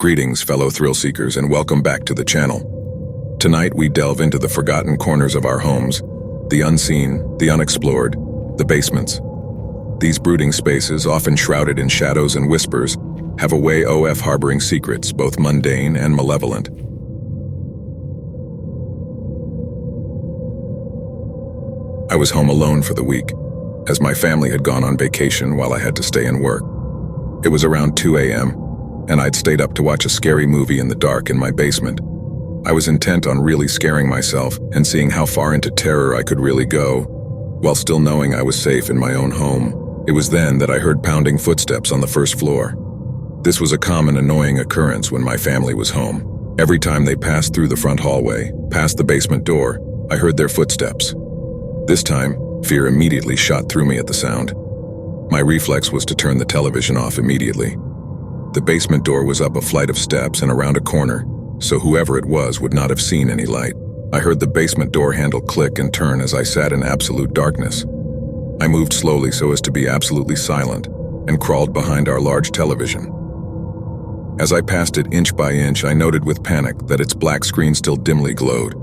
Greetings, fellow thrill seekers, and welcome back to the channel. Tonight we delve into the forgotten corners of our homes, the unseen, the unexplored, the basements. These brooding spaces, often shrouded in shadows and whispers, have a way of harboring secrets, both mundane and malevolent. I was home alone for the week, as my family had gone on vacation while I had to stay and work. It was around 2 a.m., and I'd stayed up to watch a scary movie in the dark in my basement. I was intent on really scaring myself and seeing how far into terror I could really go, while still knowing I was safe in my own home. It was then that I heard pounding footsteps on the first floor. This was a common annoying occurrence when my family was home. Every time they passed through the front hallway, past the basement door, I heard their footsteps. This time, fear immediately shot through me at the sound. My reflex was to turn the television off immediately. The basement door was up a flight of steps and around a corner, so whoever it was would not have seen any light. I heard the basement door handle click and turn as I sat in absolute darkness. I moved slowly so as to be absolutely silent and crawled behind our large television. As I passed it inch by inch, I noted with panic that its black screen still dimly glowed.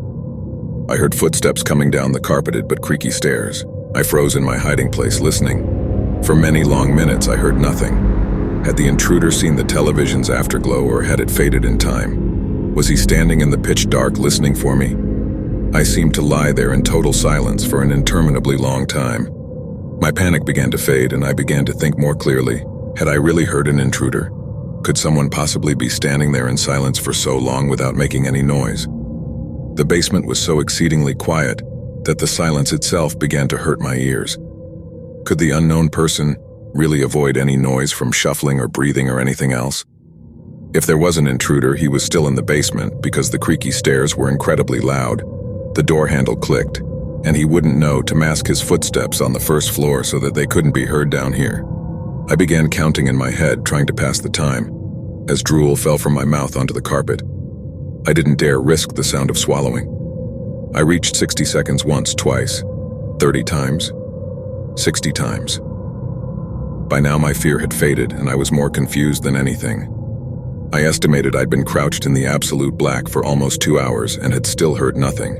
I heard footsteps coming down the carpeted but creaky stairs. I froze in my hiding place, listening. For many long minutes, I heard nothing. Had the intruder seen the television's afterglow, or had it faded in time? Was he standing in the pitch dark listening for me? I seemed to lie there in total silence for an interminably long time. My panic began to fade, and I began to think more clearly. Had I really heard an intruder? Could someone possibly be standing there in silence for so long without making any noise? The basement was so exceedingly quiet that the silence itself began to hurt my ears. Could the unknown person really avoid any noise from shuffling or breathing or anything else? If there was an intruder, he was still in the basement because the creaky stairs were incredibly loud. The door handle clicked, and he wouldn't know to mask his footsteps on the first floor so that they couldn't be heard down here. I began counting in my head, trying to pass the time, as drool fell from my mouth onto the carpet. I didn't dare risk the sound of swallowing. I reached 60 seconds once, twice, 30 times, 60 times. By now my fear had faded, and I was more confused than anything. I estimated I'd been crouched in the absolute black for almost 2 hours and had still heard nothing.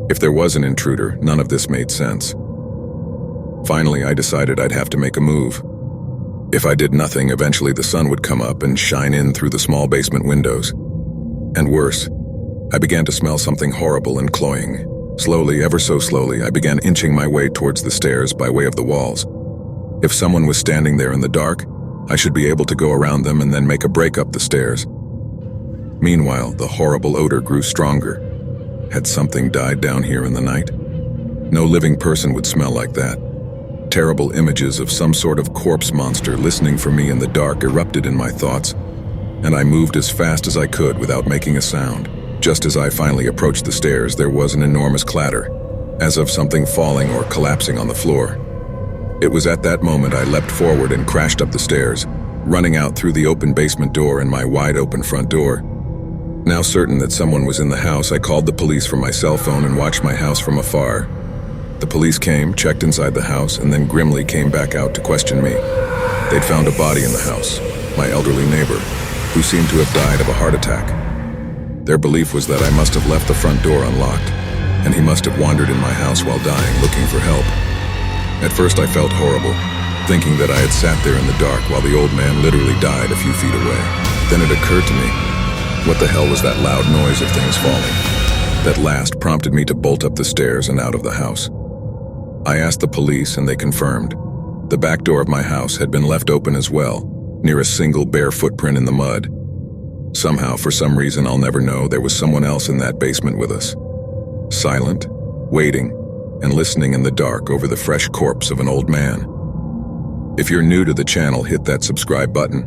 If there was an intruder, none of this made sense. Finally, I decided I'd have to make a move. If I did nothing, eventually the sun would come up and shine in through the small basement windows. And worse, I began to smell something horrible and cloying. Slowly, ever so slowly, I began inching my way towards the stairs by way of the walls. If someone was standing there in the dark, I should be able to go around them and then make a break up the stairs. Meanwhile, the horrible odor grew stronger. Had something died down here in the night? No living person would smell like that. Terrible images of some sort of corpse monster listening for me in the dark erupted in my thoughts, and I moved as fast as I could without making a sound. Just as I finally approached the stairs, there was an enormous clatter, as of something falling or collapsing on the floor. It was at that moment I leapt forward and crashed up the stairs, running out through the open basement door and my wide-open front door. Now certain that someone was in the house, I called the police from my cell phone and watched my house from afar. The police came, checked inside the house, and then grimly came back out to question me. They'd found a body in the house, my elderly neighbor, who seemed to have died of a heart attack. Their belief was that I must have left the front door unlocked, and he must have wandered in my house while dying, looking for help. At first I felt horrible, thinking that I had sat there in the dark while the old man literally died a few feet away. Then it occurred to me, what the hell was that loud noise of things falling? That last prompted me to bolt up the stairs and out of the house. I asked the police and they confirmed. The back door of my house had been left open as well, near a single bare footprint in the mud. Somehow, for some reason I'll never know, there was someone else in that basement with us. Silent, waiting, and listening in the dark over the fresh corpse of an old man. If you're new to the channel, hit that subscribe button